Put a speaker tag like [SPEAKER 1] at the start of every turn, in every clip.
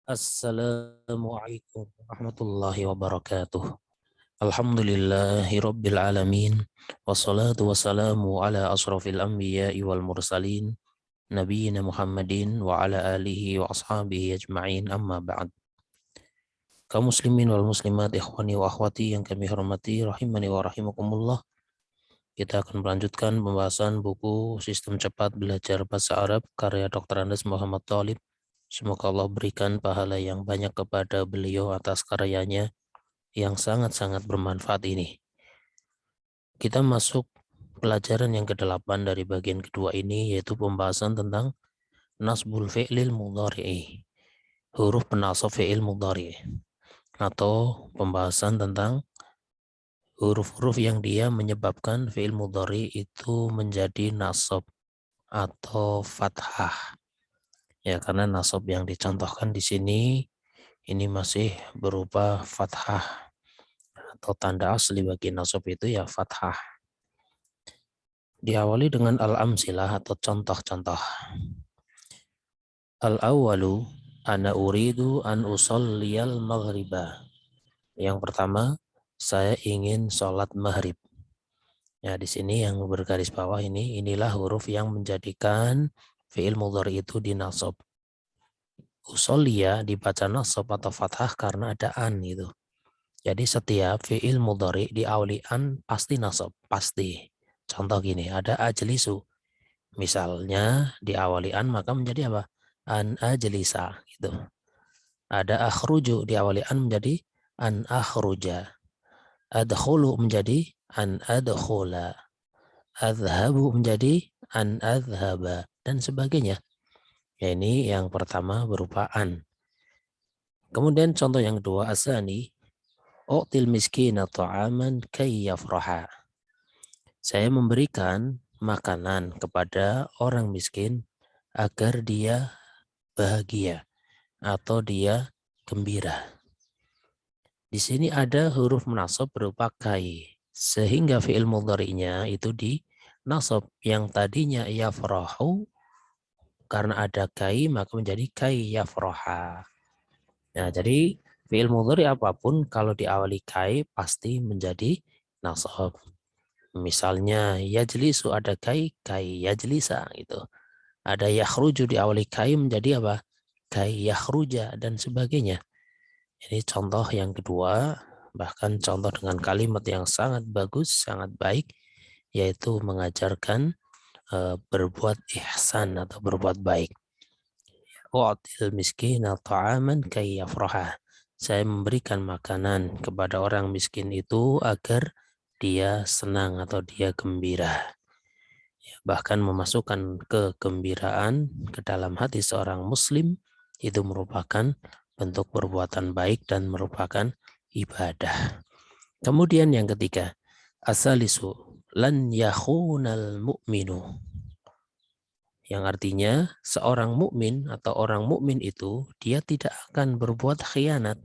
[SPEAKER 1] Assalamualaikum warahmatullahi wabarakatuh. Alhamdulillahi rabbil alamin. Wassalatu wassalamu ala asrafil anbiya'i wal mursalin. Nabiyyina Muhammadin wa ala alihi wa ashabihi ajma'in, amma ba'd. Kaum muslimin wal muslimat, ikhwani wa akhwati yang kami hormati, rahimani wa rahimakumullah. Kita akan melanjutkan pembahasan buku Sistem Cepat Belajar Bahasa Arab karya Dr. Andes Muhammad Thalib. Semoga Allah berikan pahala yang banyak kepada beliau atas karyanya yang sangat-sangat bermanfaat ini. Kita masuk pelajaran yang ke-8 dari bagian kedua ini, yaitu pembahasan tentang nasbul fi'lil mudhari'i, huruf penasab fi'il mudhari', atau pembahasan tentang huruf-huruf yang dia menyebabkan fi'il mudhari' itu menjadi nasab atau fathah. Ya, karena nasab yang dicontohkan di sini ini masih berupa fathah, atau tanda asli bagi nasab itu ya fathah. Diawali dengan al-amsilah atau contoh-contoh. Al-awwalu ana uridu an usalliyal maghriba. Yang pertama, saya ingin sholat maghrib. Ya, di sini yang bergaris bawah inilah huruf yang menjadikan fi'il mudhari itu dinasab. Usolliya dibaca nasab atau fathah karena ada an gitu. Jadi setiap fi'il mudhari diawali an pasti nasab, pasti. Contoh gini, ada ajlisu. Misalnya diawali an maka menjadi apa? An ajlisa gitu. Ada akhruju diawali an menjadi an akhruja. Adkhulu menjadi an adkhula. Adhabu menjadi an adhaba dan sebagainya. Ya, ini yang pertama berupa an. Kemudian contoh yang kedua, asani u'til miskina ta'aman kay yafraha. Saya memberikan makanan kepada orang miskin agar dia bahagia atau dia gembira. Di sini ada huruf menasab berupa kai, sehingga fi'il mudhari'nya itu di nasab. Yang tadinya yafrahu, karena ada kai maka menjadi kai yafraha. Nah, jadi fi'il mudhari apapun kalau diawali kai pasti menjadi nasab. Misalnya yajlisu ada kai, kai yajlisa gitu. Ada yakhruju diawali kai menjadi apa? Kai yakhruja dan sebagainya. Ini contoh yang kedua, bahkan contoh dengan kalimat yang sangat bagus, sangat baik, yaitu mengajarkan berbuat ihsan atau berbuat baik. Wa'til miskina ta'aman kay yafraha. Saya memberikan makanan kepada orang miskin itu agar dia senang atau dia gembira. Ya, bahkan memasukkan kegembiraan ke dalam hati seorang muslim itu merupakan bentuk perbuatan baik dan merupakan ibadah. Kemudian yang ketiga, asalisu lan yakhunal mu'minu, yang artinya seorang mukmin atau orang mukmin itu dia tidak akan berbuat khianat.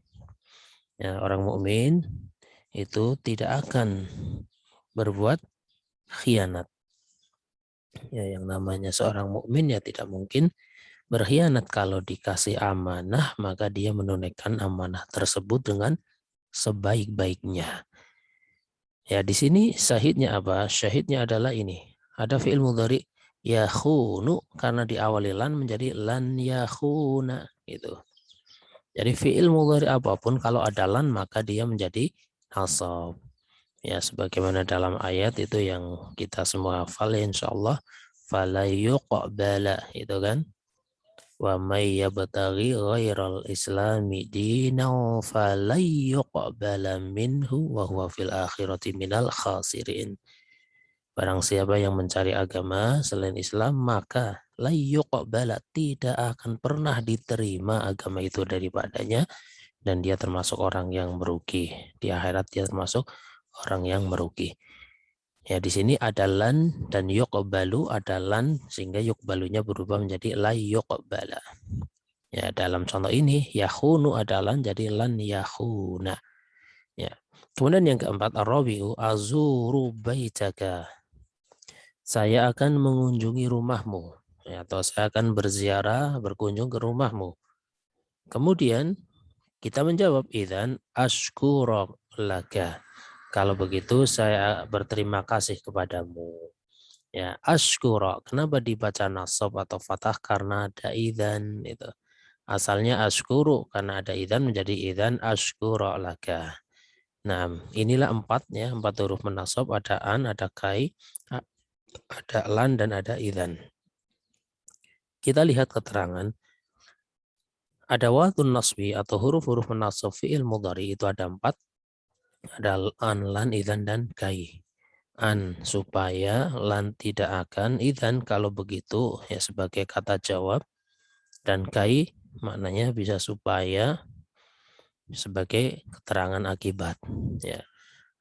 [SPEAKER 1] Ya, orang mukmin itu tidak akan berbuat khianat. Ya, yang namanya seorang mukmin ya tidak mungkin berkhianat. Kalau dikasih amanah maka dia menunaikan amanah tersebut dengan sebaik-baiknya. Ya, di sini syahidnya apa? Syahidnya adalah ini. Ada fi'il mudhari yakhunu karena diawali lan menjadi lan yakhuna gitu. Jadi fi'il mudhari apapun kalau ada lan maka dia menjadi nasab. Ya, sebagaimana dalam ayat itu yang kita semua hafal ya insyaallah, fala yuqbala itu kan. Wa may yabtaghi ghairal islami dinan falan yuqbala minhu wa huwa fil akhirati minal khasirin. Barang siapa yang mencari agama selain Islam maka la yuqbala, tidak akan pernah diterima agama itu daripadanya dan dia termasuk orang yang merugi. Di akhirat dia termasuk orang yang merugi. Ya, di sini ada lan dan yuqbalu, ada lan sehingga yuqbalunya berubah menjadi la yuqbala. Ya, dalam contoh ini yakhunu ada lan jadi lan yakhuna. Ya. Kemudian yang keempat, ar-rabi'u azuru baitaka. Saya akan mengunjungi rumahmu, ya, atau saya akan berziarah berkunjung ke rumahmu. Kemudian kita menjawab idzan asykuru laka. Kalau begitu saya berterima kasih kepadamu. Ya, asykura. Kenapa dibaca nasab atau fathah? Karena ada idzan itu. Asalnya asykuru karena ada idzan menjadi idzan asykura laka. Nah, inilah empat huruf menasab, ada an, ada kai, ada lan dan ada idzan. Kita lihat keterangan. Ada watun nasbi atau huruf-huruf menasab fi'il mudhari itu ada empat. Ada an, lan, idzan dan kai. An supaya, lan tidak akan, idzan kalau begitu ya sebagai kata jawab, dan kai maknanya bisa supaya sebagai keterangan akibat ya.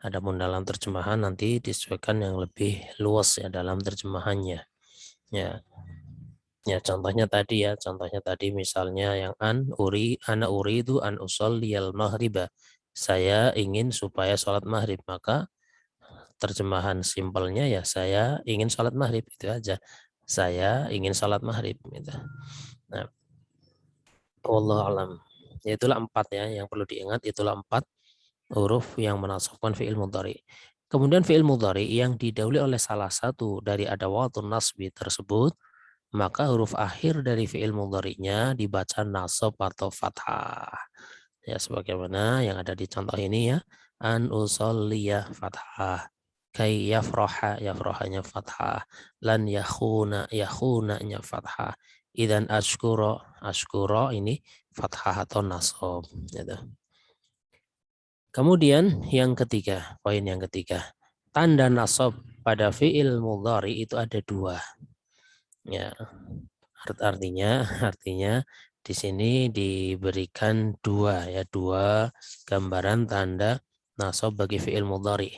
[SPEAKER 1] Adapun dalam terjemahan nanti disesuaikan yang lebih luas ya dalam terjemahannya ya. Ya contohnya tadi misalnya yang ana uridu an usalliyal maghriba, saya ingin supaya sholat maghrib, maka terjemahan simpelnya ya saya ingin sholat maghrib, itu aja, saya ingin sholat maghrib gitu. Nah, wallahu alam. Ya, itulah empat ya yang perlu diingat, itulah empat huruf yang menasabkan fi'il mudhari. Kemudian fi'il mudhari yang didahului oleh salah satu dari adawatun nasbi tersebut, maka huruf akhir dari fi'il mudhari'nya dibaca nasab atau fathah. Ya sebagaimana yang ada di contoh ini ya. An usalliyah fathah. Kai yafroha, yafrohanya fathah. Lan yakhunanya fathah. Idan ashkuro ini fathah atau nasab. Gitu. Kemudian yang ketiga, poin yang ketiga. Tanda nasab pada fi'il mudhari itu ada dua. Ya, artinya di sini diberikan dua gambaran tanda nasab bagi fi'il mudhari.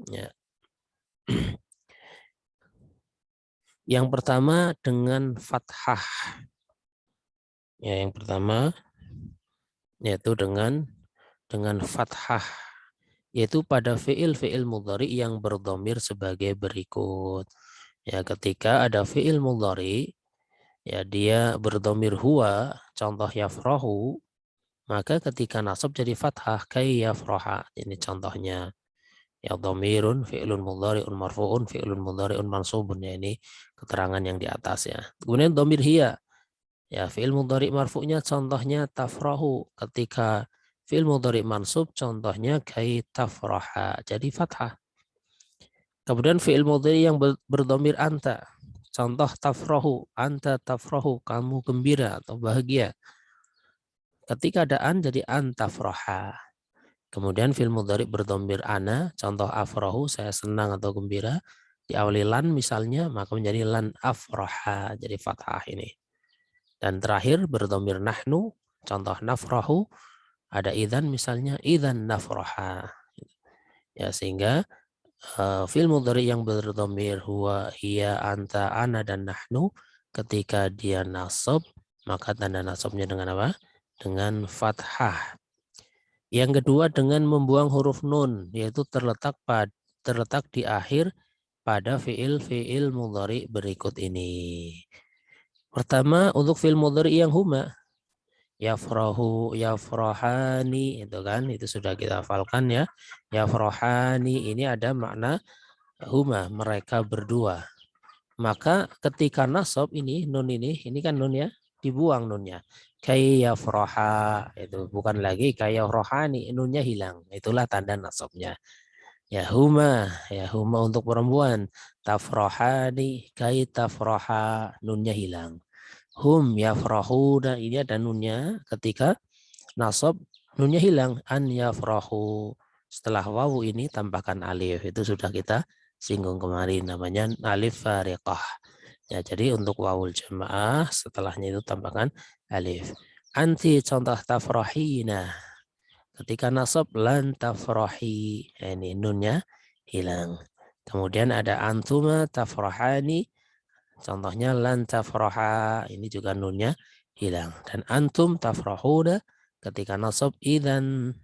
[SPEAKER 1] Ya. Yang pertama dengan fathah. Ya, yang pertama yaitu dengan fathah, yaitu pada fi'il mudhari yang berdhamir sebagai berikut. Ya, ketika ada fi'il mudhari ya dia berdhamir huwa, contoh yafrahu, maka ketika nasab jadi fathah, kai yafraha. Ini contohnya. Ya dhamirun fi'lun mudhari'un marfu'un fi'lun mudhari'un mansubun, ya ini keterangan yang di atas ya. Kemudian dhamir hiya. Ya fi'il mudhari' marfu'nya contohnya tafrahu. Ketika fi'il mudhari' mansub contohnya kai tafraha. Jadi fathah. Kemudian fi'il mudhari' yang berdhamir anta. Contoh tafrahu, anta tafrahu, kamu gembira atau bahagia. Ketika ada an jadi antafraha. Kemudian fi'il mudhari berdhamir ana, contoh afrahu, saya senang atau gembira. Diawali lan misalnya, maka menjadi lan afraha, jadi fathah ini. Dan terakhir berdhamir nahnu, contoh nafrahu, ada idzan misalnya, idzan nafraha. Ya, sehingga fi'il mudhari yang berdhamir huwa, hiya, anta, ana, dan nahnu, ketika dia nasab, maka tanda nasabnya dengan apa? Dengan fathah. Yang kedua dengan membuang huruf nun, yaitu terletak di akhir pada fi'il mudhari berikut ini. Pertama untuk fi'il mudhari yang huma, yafrahu, yafrahani, itu kan, itu sudah kita hafalkan ya. Yafrahani ini ada makna huma, mereka berdua. Maka ketika nasab ini nun ini kan nun ya, dibuang nunnya. Kayyafroha, itu bukan lagi kayyafrohani, nunnya hilang. Itulah tanda nasabnya. Ya huma untuk perempuan. Tafrohani, kay tafroha, nunnya hilang. Hum yafrahuna, ini ada nunnya. Ketika nasab, nunnya hilang. An yafrahu. Setelah wawu ini tambahkan alif. Itu sudah kita singgung kemarin, namanya alif fariqah. Ya, jadi untuk wawul jamaah setelahnya itu tambahkan alif. Anti contoh tafrahina. Ketika nasab lan tafrahi. Ini nunnya hilang. Kemudian ada antuma tafrahani. Contohnya lan tafraha. Ini juga nunnya hilang. Dan antum tafrahuna. Ketika nasab idzan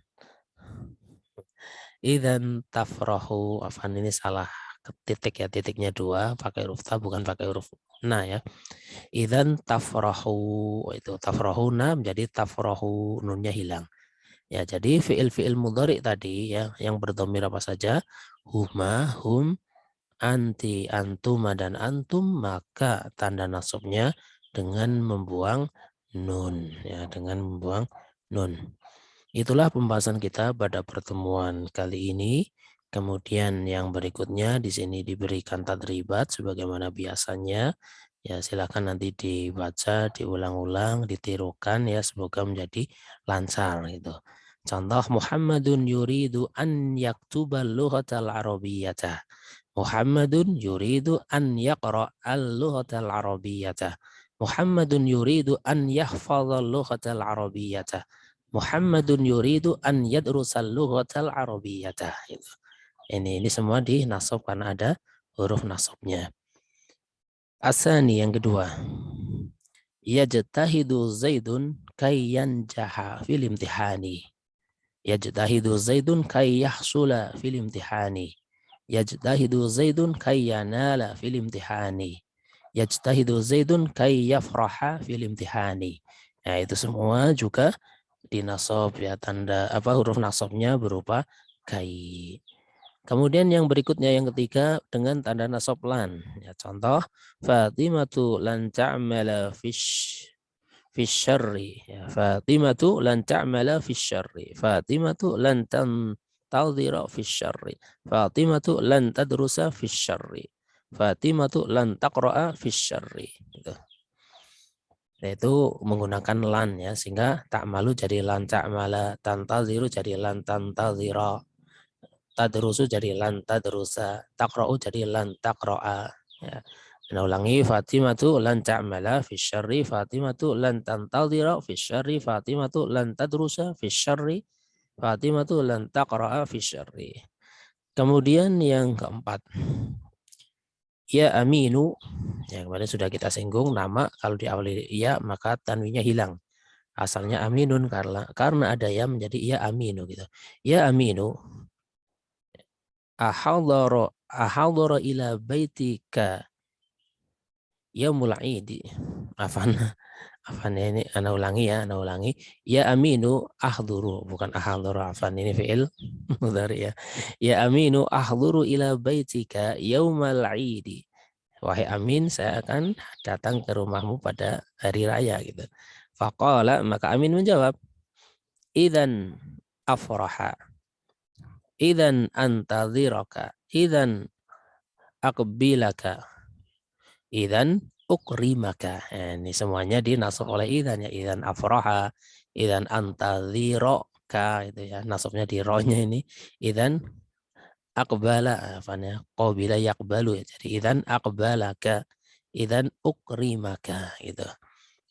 [SPEAKER 1] tafrahu. Afan, ini salah titik ya, titiknya 2 pakai huruf ta bukan pakai huruf na ya. Idzan tafrahu, itu tafrahuna menjadi tafrahu, nunnya hilang. Ya, jadi fiil-fiil mudhari tadi ya yang berdhamir apa saja? Huma, hum, anti, antuma dan antum, maka tanda nasabnya dengan membuang nun ya, dengan membuang nun. Itulah pembahasan kita pada pertemuan kali ini. Kemudian yang berikutnya di sini diberikan tadribat sebagaimana biasanya. Ya, silakan nanti dibaca, diulang-ulang, ditirukan ya, semoga menjadi lancar gitu. Contoh, Muhammadun yuridu an yaktubal lughatal arabiyyata. Muhammadun yuridu an yaqra al-lughatal arabiyyata. Muhammadun yuridu an yahfadhal lughatal arabiyyata. Muhammadun yuridu an yadrusal lughatal arabiyyata. Ini semua dinasab karena ada huruf nasabnya. Asani yang kedua. Yajtahidu Zaidun kay yanjaha fil imtihani. Yajtahidu Zaidun kay yahsula fil imtihani. Yajtahidu Zaidun kay yanala fil imtihani. Yajtahidu Zaidun kay yafraha fil imtihani. Nah, itu semua juga dinasab ya, tanda huruf nasabnya berupa kai. Kemudian yang berikutnya yang ketiga dengan tanda nasab lan. Ya, contoh Fatimatu lan ta'mala fish syarri. Ya, Fatimatu lan ta'mala fish syarri. Fatimatu lan tantadhira fish syarri. Fatimatu lan tadrusa fish syarri. Fatimatu lan taqra'a fish syarri. Gitu. Yaitu menggunakan lan ya, sehingga ta'malu jadi lan ta'mala, tantadhiru jadi lan tantadhira, tadrusu jadi lan tadrusa, taqra'u jadi lan taqra'a ya. Nah, ulangi, Fatimatu lan ta'mala fi syarri, Fatimatu lan tantadhira fi syarri, Fatimatu lan tadrusa fi syarri, Fatimatu lan taqra'a fi syarri. Kemudian yang keempat, ya aminu, yang kemarin sudah kita singgung, nama kalau diawali ya maka tanwinnya hilang. Asalnya aminun karena ada ya menjadi ya aminu gitu. Ya aminu, ahadara ila baitika yaumul idi. Afan ini ana ulangi ya, ana ulangi. Ya aminu ahduru, bukan ahduru, afan ini fi'il mudhari ya. Ya aminu ahduru ila baitika yaumal idi. Wahai Amin, saya akan datang ke rumahmu pada hari raya gitu. Faqala, maka Amin menjawab, idzan afraha, idzan antadhiraka, idzan aqbilaka, idzan ukrimaka. Ini semuanya dinasab oleh idzan ya, idzan afraha, idzan antadhiraka itu ya, nasabnya di rohnya ini, idzan aqbala, ya, qabila yaqbalu ya. Jadi idzan aqbalaka, idzan ukrimaka gitu.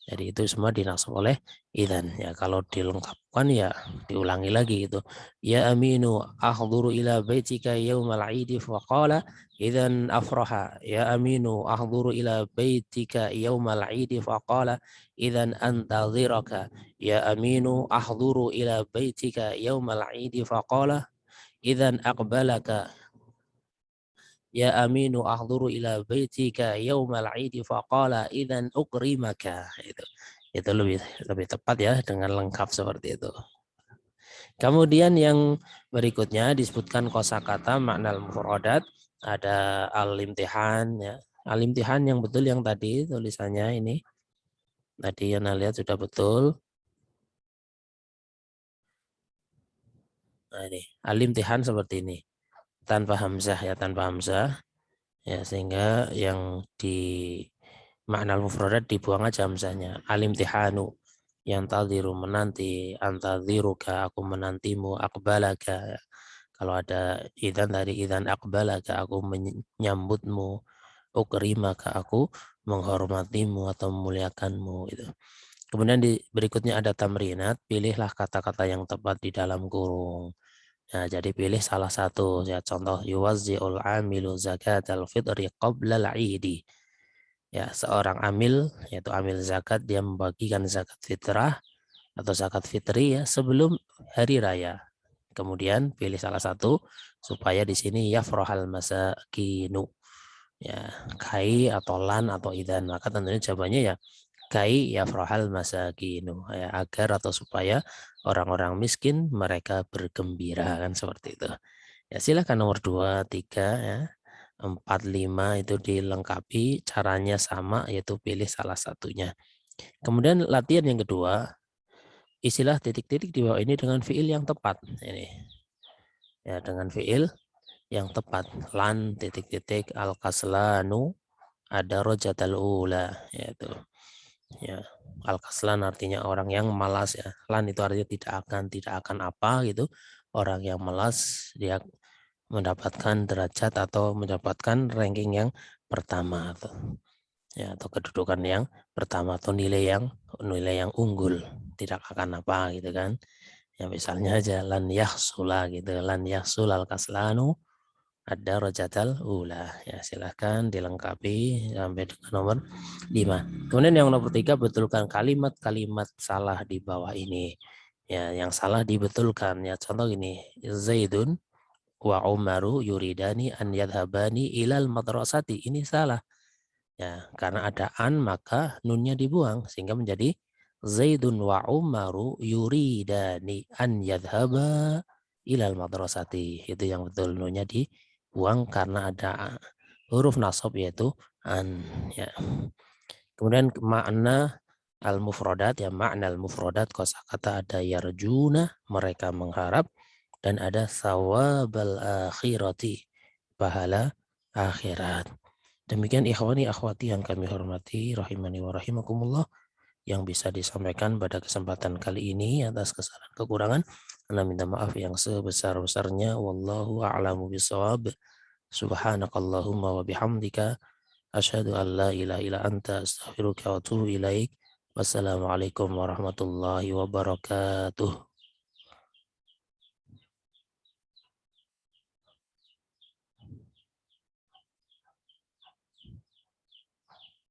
[SPEAKER 1] Jadi itu semua dinasab oleh idzan ya. Kalau dilengkapkan ya diulangi lagi itu. Ya aminu ahduru ila baitika yaumal idi faqala idzan afraha. Ya aminu ahduru ila baitika yaumal idi faqala idzan antadhiraka. Ya aminu ahduru ila baitika yaumal idi faqala idzan aqbalaka. Ya aminu ahduru ila baitika yaumal idi faqala idzan ukrimaka. Itu lebih tepat ya dengan lengkap seperti itu. Kemudian yang berikutnya disebutkan kosakata makna al-mufradat, ada al-imtihan ya. Al-imtihan yang betul yang tadi tulisannya ini. Tadi yang lihat sudah betul. Nah ini al-imtihan seperti ini. Tanpa hamzah ya, tanpa hamzah. Ya, sehingga yang di makna al-mufradat dibuang aja hamzahnya. Al-imtihanu, yang tadhiru menanti, antadhiruka aku menantimu, akbalaka. Kalau ada idzan dari idzan akbalaka aku menyambutmu, ukrimaka aku menghormatimu atau memuliakanmu gitu. Kemudian berikutnya ada tamrinat, pilihlah kata-kata yang tepat di dalam kurung. Nah, jadi pilih salah satu ya, contoh yuwazzi'ul amilu zakatal fitri qabla al-'idi. Ya, seorang amil yaitu amil zakat dia membagikan zakat fitrah atau zakat fitri ya sebelum hari raya. Kemudian pilih salah satu supaya di sini yafrahal masakinu. Ya, kai atau lan atau idan, maka tentunya jawabannya ya kai yafrahal masakinu, ya, agar atau supaya orang-orang miskin mereka bergembira, kan seperti itu. Ya, silakan nomor 2, 3, ya. 4, 5 itu dilengkapi, caranya sama, yaitu pilih salah satunya. Kemudian latihan yang kedua, istilah titik-titik di bawah ini dengan fiil yang tepat. Ini ya, dengan fiil yang tepat. Lan titik-titik al-kaslanu ada rojatal ula, yaitu ya, al-kaslan artinya orang yang malas, ya. Lan itu artinya tidak akan apa gitu. Orang yang malas dia mendapatkan derajat atau mendapatkan ranking yang pertama, atau ya, atau kedudukan yang pertama, atau nilai yang unggul, tidak akan apa gitu kan. Ya, misalnya aja lan yahsula gitu, lan yahsul al kaslanu ada rojatal ula. Ya, silahkan dilengkapi sampai dengan nomor 5. Kemudian yang nomor 3, betulkan kalimat-kalimat salah di bawah ini. Ya, yang salah dibetulkan. Ya, contoh gini, Zaidun wa Umaru yuridani an yadhabani ilal madrasati. Ini salah. Ya, karena ada an maka nunnya dibuang sehingga menjadi Zaidun wa Umaru yuridani an yadhaba ilal madrasati. Itu yang betul, nunnya dibuang karena ada huruf nasab yaitu an, ya. Kemudian makna al-mufradat, ya, makna al-mufradat kosakata ada yarjuna mereka mengharap, dan ada sawabal akhirati pahala akhirat. Demikian ikhwani akhwati yang kami hormati rahimani wa rahimakumullah, yang bisa disampaikan pada kesempatan kali ini. Atas kesalahan kekurangan Anda minta maaf yang sebesar-besarnya. Wallahu a'lamu bishawab. Subhanakallahumma wa bihamdika asyhadu an la ilaha illa anta astaghfiruka wa atubu ilaik. Wassalamualaikum warahmatullahi wabarakatuh.